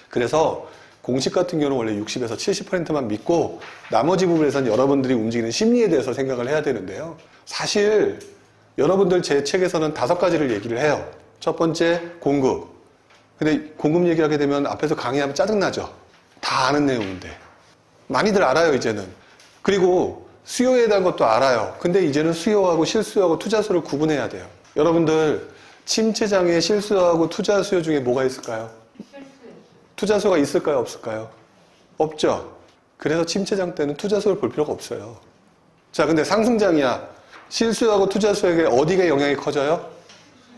그래서 공식 같은 경우는 원래 60에서 70%만 믿고 나머지 부분에서는 여러분들이 움직이는 심리에 대해서 생각을 해야 되는데요. 사실 여러분들 제 책에서는 5가지를 얘기를 해요. 첫 번째, 공급. 근데 공급 얘기하게 되면 앞에서 강의하면 짜증나죠. 다 아는 내용인데. 많이들 알아요, 이제는. 그리고 수요에 대한 것도 알아요. 근데 이제는 수요하고 실수요하고 투자수를 구분해야 돼요. 여러분들 침체장에 실수요하고 투자수요 중에 뭐가 있을까요? 투자수요가 있을까요? 없을까요? 없죠. 그래서 침체장 때는 투자수요를 볼 필요가 없어요. 자, 근데 상승장이야. 실수요하고 투자수요에게 어디가 영향이 커져요?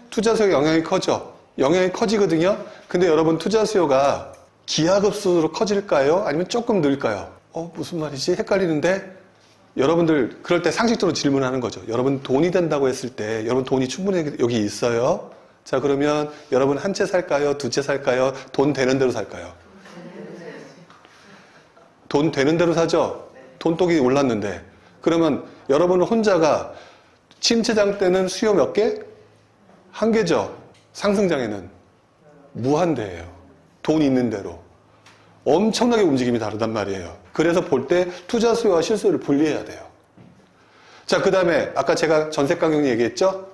투자수요에 영향이 커져. 영향이 커지거든요. 근데 여러분 투자수요가 기하급수로 커질까요? 아니면 조금 늘까요? 무슨 말이지? 헷갈리는데? 여러분들 그럴 때 상식적으로 질문하는 거죠. 여러분 돈이 된다고 했을 때 여러분 돈이 충분히 여기 있어요? 자, 그러면 여러분 한 채 살까요? 2채 살까요? 돈 되는 대로 살까요? 돈 되는 대로 사죠? 돈독이 올랐는데. 그러면 여러분 혼자가 침체장 때는 수요 몇 개? 1개죠. 상승장에는 무한대예요. 돈 있는 대로. 엄청나게 움직임이 다르단 말이에요. 그래서 볼 때 투자 수요와 실수요를 분리해야 돼요. 자, 그 다음에 아까 제가 전세 가격 얘기했죠?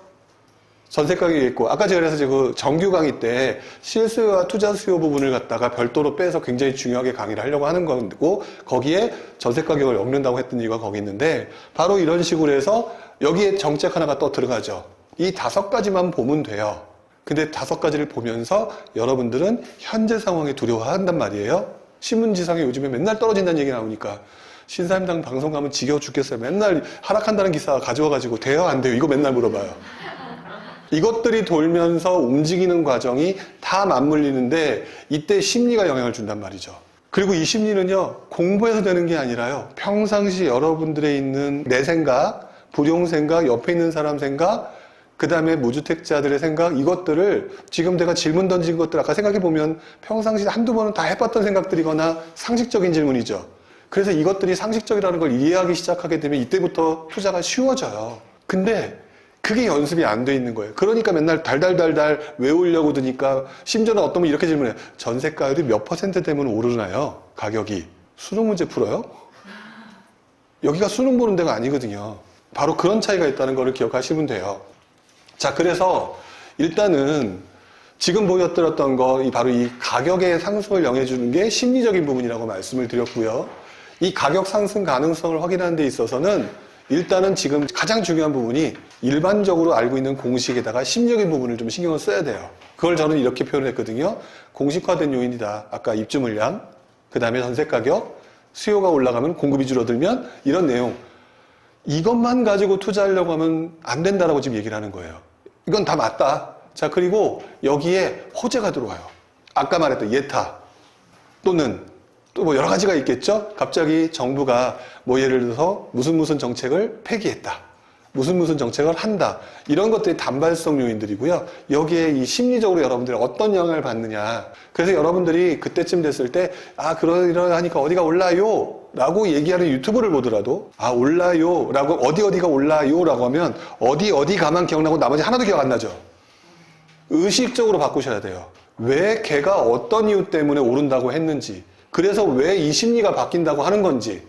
전세 가격이 있고, 아까 제가 그래서 그 정규 강의 때 실수요와 투자 수요 부분을 갖다가 별도로 빼서 굉장히 중요하게 강의를 하려고 하는 거고, 거기에 전세 가격을 엮는다고 했던 이유가 거기 있는데, 바로 이런 식으로 해서 여기에 정책 하나가 또 들어가죠. 이 5가지만 보면 돼요. 근데 5가지를 보면서 여러분들은 현재 상황에 두려워한단 말이에요. 신문지상에 요즘에 맨날 떨어진다는 얘기 나오니까 신사임당 방송 가면 지겨워 죽겠어요. 맨날 하락한다는 기사 가져와가지고 돼요? 안 돼요? 이거 맨날 물어봐요. 이것들이 돌면서 움직이는 과정이 다 맞물리는데 이때 심리가 영향을 준단 말이죠. 그리고 이 심리는요, 공부해서 되는 게 아니라요, 평상시 여러분들의 있는 내 생각, 불용 생각, 옆에 있는 사람 생각, 그 다음에 무주택자들의 생각, 이것들을 지금 내가 질문 던진 것들 아까 생각해보면 평상시 한두 번은 다 해봤던 생각들이거나 상식적인 질문이죠. 그래서 이것들이 상식적이라는 걸 이해하기 시작하게 되면 이때부터 투자가 쉬워져요. 근데 그게 연습이 안 돼 있는 거예요. 그러니까 맨날 달달달달 외우려고 드니까 심지어는 어떤 분이 이렇게 질문해요. 전세가율이 몇 % 되면 오르나요? 가격이. 수능 문제 풀어요? 여기가 수능 보는 데가 아니거든요. 바로 그런 차이가 있다는 걸 기억하시면 돼요. 자, 그래서 일단은 지금 보여드렸던 거 바로 이 가격의 상승을 영해주는 게 심리적인 부분이라고 말씀을 드렸고요. 이 가격 상승 가능성을 확인하는 데 있어서는 일단은 지금 가장 중요한 부분이 일반적으로 알고 있는 공식에다가 심리적인 부분을 좀 신경을 써야 돼요. 그걸 저는 이렇게 표현했거든요. 공식화된 요인이다. 아까 입주 물량, 그 다음에 전세 가격, 수요가 올라가면 공급이 줄어들면 이런 내용. 이것만 가지고 투자하려고 하면 안 된다라고 지금 얘기를 하는 거예요. 이건 다 맞다. 자, 그리고 여기에 호재가 들어와요. 아까 말했던 예타 또는 또 뭐 여러 가지가 있겠죠? 갑자기 정부가 뭐 예를 들어서 무슨 정책을 폐기했다. 무슨 정책을 한다. 이런 것들이 단발성 요인들이고요. 여기에 이 심리적으로 여러분들이 어떤 영향을 받느냐. 그래서 여러분들이 그때쯤 됐을 때, 그러하니까 어디가 올라요? 라고 얘기하는 유튜브를 보더라도, 올라요? 라고, 어디가 올라요? 라고 하면, 어디가만 기억나고 나머지 하나도 기억 안 나죠? 의식적으로 바꾸셔야 돼요. 왜 걔가 어떤 이유 때문에 오른다고 했는지, 그래서 왜 이 심리가 바뀐다고 하는 건지,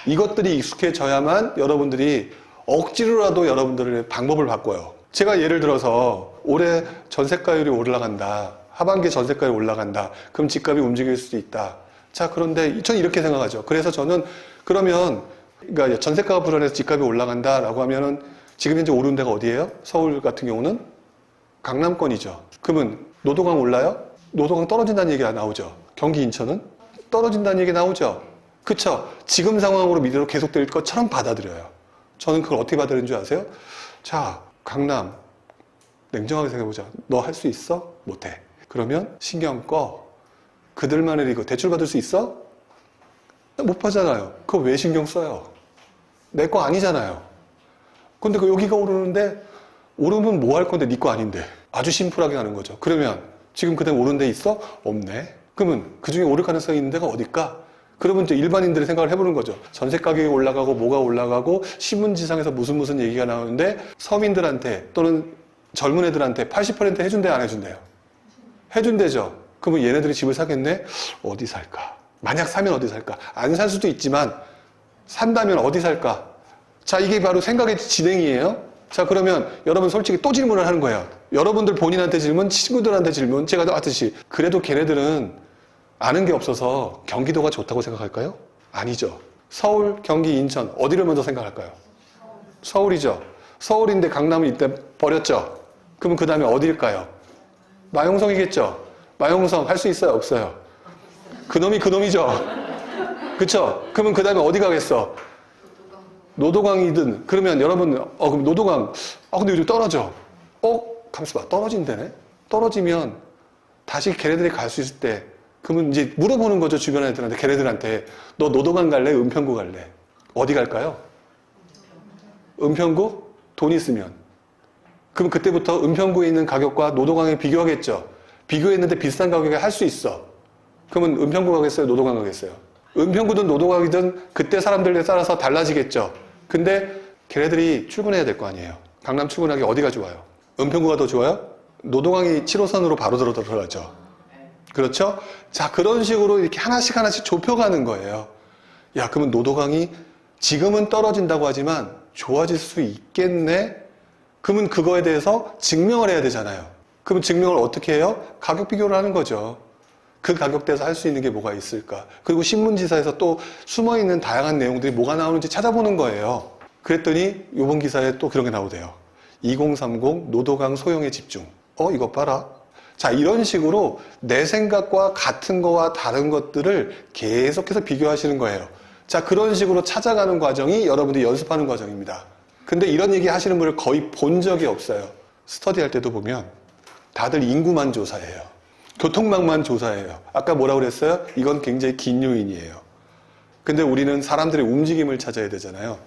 이것들이 익숙해져야만 여러분들이 억지로라도 여러분들의 방법을 바꿔요. 제가 예를 들어서 올해 전세가율이 올라간다. 하반기에 전세가율이 올라간다. 그럼 집값이 움직일 수도 있다. 자, 그런데 저는 이렇게 생각하죠. 그래서 저는 그러면 그러니까 전세가가 불안해서 집값이 올라간다라고 하면은 지금 현재 오르는 데가 어디예요? 서울 같은 경우는 강남권이죠. 그러면 노도강 올라요? 노도강 떨어진다는 얘기가 나오죠. 경기 인천은 떨어진다는 얘기 나오죠. 그쵸? 지금 상황으로 미래로 계속될 것처럼 받아들여요. 저는 그걸 어떻게 받아들이는 줄 아세요? 자, 강남 냉정하게 생각해보자. 너 할 수 있어? 못해. 그러면 신경 꺼. 그들만의 리그 대출 받을 수 있어? 못 받잖아요. 그거 왜 신경 써요? 내 거 아니잖아요. 근데 여기가 오르는데 오르면 뭐 할 건데 네 거 아닌데. 아주 심플하게 하는 거죠. 그러면 지금 그대로 오른 데 있어? 없네. 그러면 그중에 오를 가능성이 있는 데가 어딜까? 그러면 이제 일반인들의 생각을 해보는 거죠. 전세 가격이 올라가고 뭐가 올라가고 신문지상에서 무슨 얘기가 나오는데 서민들한테 또는 젊은 애들한테 80% 해준대 안 해준대요? 해준대죠. 그러면 얘네들이 집을 사겠네? 어디 살까? 만약 사면 어디 살까? 안 살 수도 있지만 산다면 어디 살까? 자, 이게 바로 생각의 진행이에요. 자, 그러면 여러분 솔직히 또 질문을 하는 거예요. 여러분들 본인한테 질문, 친구들한테 질문, 제가 하듯이. 그래도 걔네들은 아는 게 없어서 경기도가 좋다고 생각할까요? 아니죠. 서울, 경기, 인천 어디를 먼저 생각할까요? 서울이죠. 서울인데 강남을 이때 버렸죠. 그럼 그 다음에 어디일까요? 마용성이겠죠. 마용성 할 수 있어요? 없어요? 그놈이 그놈이죠. 그쵸? 그러면 그 다음에 어디 가겠어? 노도강이든. 그러면 여러분 그럼 노도강 근데 요즘 떨어져. 가만있어 봐. 떨어진다네? 떨어지면 다시 걔네들이 갈 수 있을 때 그러면 이제 물어보는 거죠. 주변 애들한테, 걔네들한테. 너 노도강 갈래? 은평구 갈래? 어디 갈까요? 은평구? 돈 있으면. 그럼 그때부터 은평구에 있는 가격과 노도강에 비교하겠죠. 비교했는데 비슷한 가격에 할 수 있어. 그러면 은평구 가겠어요? 노도강 가겠어요? 은평구든 노도강이든 그때 사람들에 따라서 달라지겠죠. 근데 걔네들이 출근해야 될 거 아니에요. 강남 출근하기 어디가 좋아요? 은평구가 더 좋아요? 노도강이 7호선으로 바로 들어가죠. 그렇죠? 자, 그런 식으로 이렇게 하나씩 하나씩 좁혀가는 거예요. 야, 그러면 노도강이 지금은 떨어진다고 하지만 좋아질 수 있겠네? 그러면 그거에 대해서 증명을 해야 되잖아요. 그러면 증명을 어떻게 해요? 가격 비교를 하는 거죠. 그 가격대에서 할 수 있는 게 뭐가 있을까? 그리고 신문지사에서 또 숨어있는 다양한 내용들이 뭐가 나오는지 찾아보는 거예요. 그랬더니 이번 기사에 또 그런 게 나오대요. 2030 노도강 소형에 집중. 이것 봐라. 자, 이런 식으로 내 생각과 같은 거와 다른 것들을 계속해서 비교하시는 거예요. 자, 그런 식으로 찾아가는 과정이 여러분들이 연습하는 과정입니다. 근데 이런 얘기 하시는 분을 거의 본 적이 없어요. 스터디할 때도 보면 다들 인구만 조사해요. 교통망만 조사해요. 아까 뭐라고 그랬어요? 이건 굉장히 긴 요인이에요. 근데 우리는 사람들의 움직임을 찾아야 되잖아요.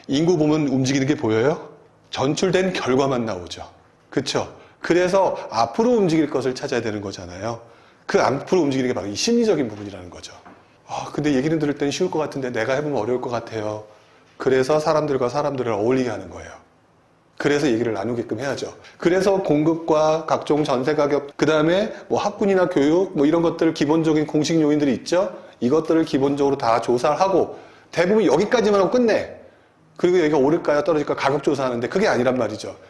인구 보면 움직이는 게 보여요? 전출된 결과만 나오죠. 그쵸? 그래서 앞으로 움직일 것을 찾아야 되는 거잖아요. 그 앞으로 움직이는 게 바로 이 심리적인 부분이라는 거죠. 근데 얘기는 들을 때는 쉬울 것 같은데 내가 해보면 어려울 것 같아요. 그래서 사람들과 사람들을 어울리게 하는 거예요. 그래서 얘기를 나누게끔 해야죠. 그래서 공급과 각종 전세 가격, 그 다음에 뭐 학군이나 교육, 뭐 이런 것들 기본적인 공식 요인들이 있죠. 이것들을 기본적으로 다 조사를 하고 대부분 여기까지만 하고 끝내. 그리고 여기가 오를까요? 떨어질까요? 가격 조사하는데 그게 아니란 말이죠.